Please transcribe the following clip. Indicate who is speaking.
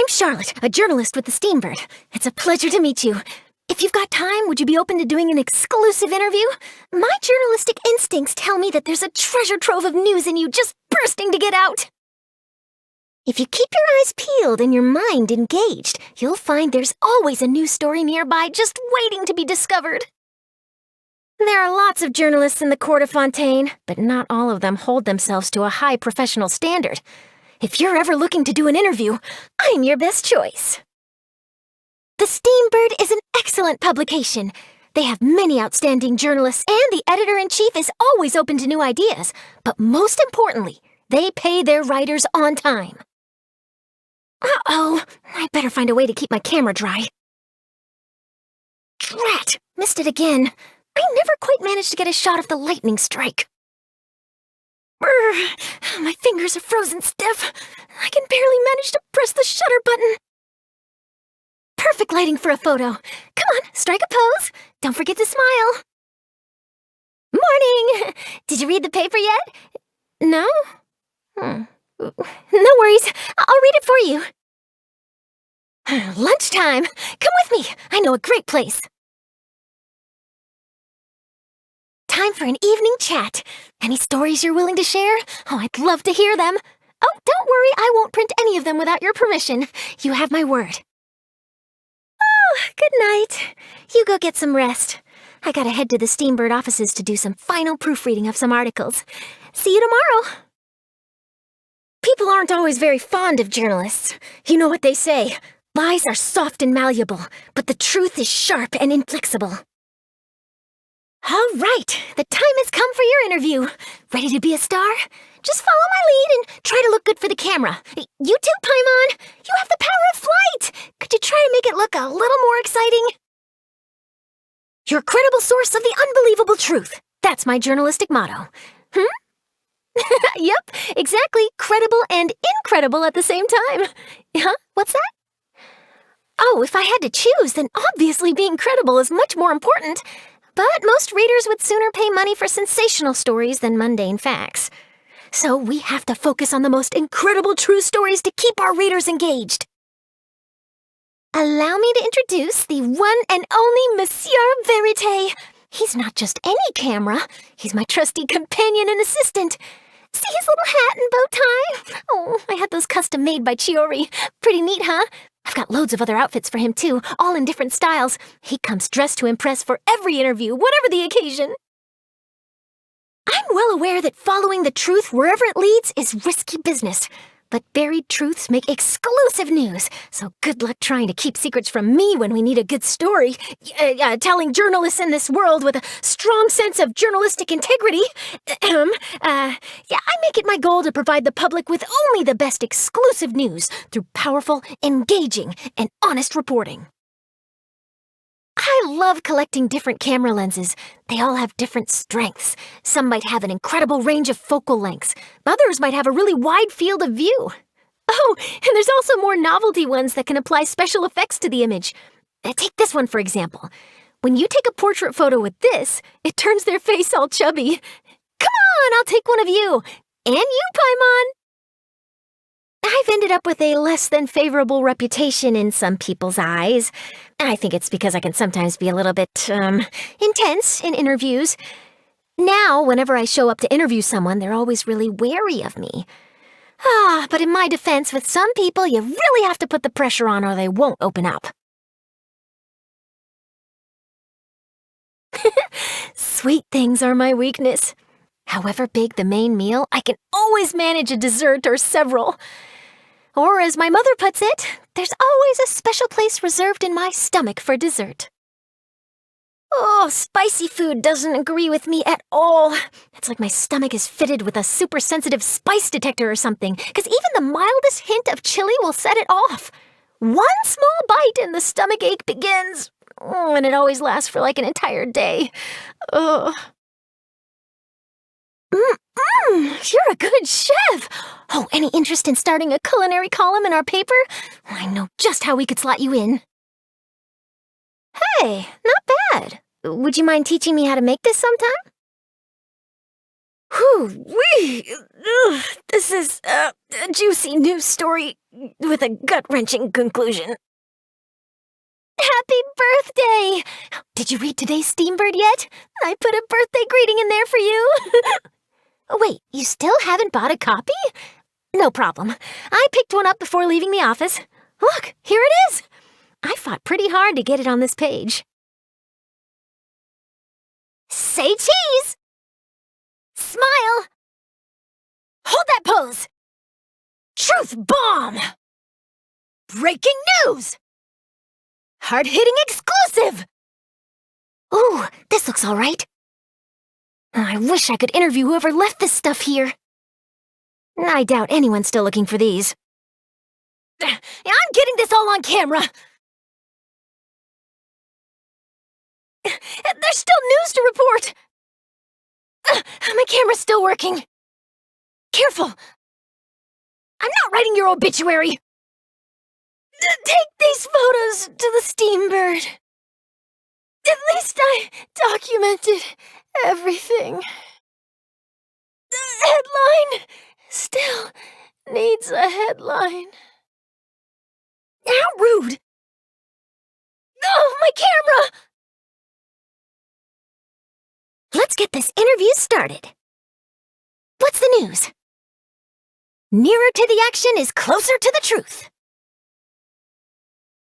Speaker 1: I'm Charlotte, a journalist with the Steambird. It's a pleasure to meet you. If you've got time, would you be open to doing an exclusive interview? My journalistic instincts tell me that there's a treasure trove of news in you just bursting to get out. If you keep your eyes peeled and your mind engaged, you'll find there's always a news story nearby just waiting to be discovered. There are lots of journalists in the court of Fontaine, but not all of them hold themselves to a high professional standard. If you're ever looking to do an interview, I'm your best choice. The Steambird is an excellent publication. They have many outstanding journalists, and the editor-in-chief is always open to new ideas. But most importantly, they pay their writers on time. Uh-oh, I better find a way to keep my camera dry. Drat, missed it again. I never quite managed to get a shot of the lightning strike. Brr, my fingers are frozen stiff. I can barely manage to press the shutter button. Perfect lighting for a photo. Come on, strike a pose. Don't forget to smile. Morning! Did you read the paper yet? No? No worries. I'll read it for you. Lunchtime. Come with me. I know a great place. Time for an evening chat. Any stories you're willing to share? Oh, I'd love to hear them. Oh, don't worry, I won't print any of them without your permission. You have my word. Oh, good night. You go get some rest. I gotta head to the Steambird offices to do some final proofreading of some articles. See you tomorrow. People aren't always very fond of journalists. You know what they say. Lies are soft and malleable, but the truth is sharp and inflexible. All right, the time has come for your interview. Ready to be a star? Just follow my lead and try to look good for the camera. You too, Paimon. You have the power of flight. Could you try to make it look a little more exciting? You're a credible source of the unbelievable truth. That's my journalistic motto. Yep, exactly. Credible and incredible at the same time. Huh? What's that? Oh, if I had to choose, then obviously being credible is much more important. But most readers would sooner pay money for sensational stories than mundane facts. So we have to focus on the most incredible true stories to keep our readers engaged. Allow me to introduce the one and only Monsieur Verite. He's not just any camera. He's my trusty companion and assistant. See his little hat and bow tie? Oh, I had those custom made by Chiori. Pretty neat, huh? I've got loads of other outfits for him, too, all in different styles. He comes dressed to impress for every interview, whatever the occasion. I'm well aware that following the truth wherever it leads is risky business. But buried truths make exclusive news, so good luck trying to keep secrets from me when we need a good story. Telling journalists in this world with a strong sense of journalistic integrity. I make it my goal to provide the public with only the best exclusive news through powerful, engaging, and honest reporting. I love collecting different camera lenses. They all have different strengths. Some might have an incredible range of focal lengths. Others might have a really wide field of view. Oh, and there's also more novelty ones that can apply special effects to the image. Take this one, for example. When you take a portrait photo with this, it turns their face all chubby. Come on, I'll take one of you. And you, Paimon. I've ended up with a less than favorable reputation in some people's eyes. I think it's because I can sometimes be a little bit, intense in interviews. Now, whenever I show up to interview someone, they're always really wary of me. But in my defense, with some people, you really have to put the pressure on or they won't open up. Sweet things are my weakness. However big the main meal, I can always manage a dessert or several. Or as my mother puts it, there's always a special place reserved in my stomach for dessert. Oh, spicy food doesn't agree with me at all. It's like my stomach is fitted with a super sensitive spice detector or something, because even the mildest hint of chili will set it off. One small bite and the stomach ache begins. And it always lasts for like an entire day. Ugh. You're a good chef. Oh, any interest in starting a culinary column in our paper? I know just how we could slot you in. Hey, not bad. Would you mind teaching me how to make this sometime? Whew-wee! Ugh, this is a juicy news story with a gut-wrenching conclusion. Happy birthday! Did you read today's Steambird yet? I put a birthday greeting in there for you. Wait, you still haven't bought a copy? No problem. I picked one up before leaving the office. Look, here it is. I fought pretty hard to get it on this page. Say cheese! Smile! Hold that pose! Truth bomb! Breaking news! Hard-hitting exclusive! Ooh, this looks all right. I wish I could interview whoever left this stuff here. I doubt anyone's still looking for these. I'm getting this all on camera! There's still news to report! My camera's still working. Careful! I'm not writing your obituary! Take these photos to the Steambird. At least I documented everything. The headline still needs a headline. How rude! Oh, my camera! Let's get this interview started. What's the news? Nearer to the action is closer to the truth.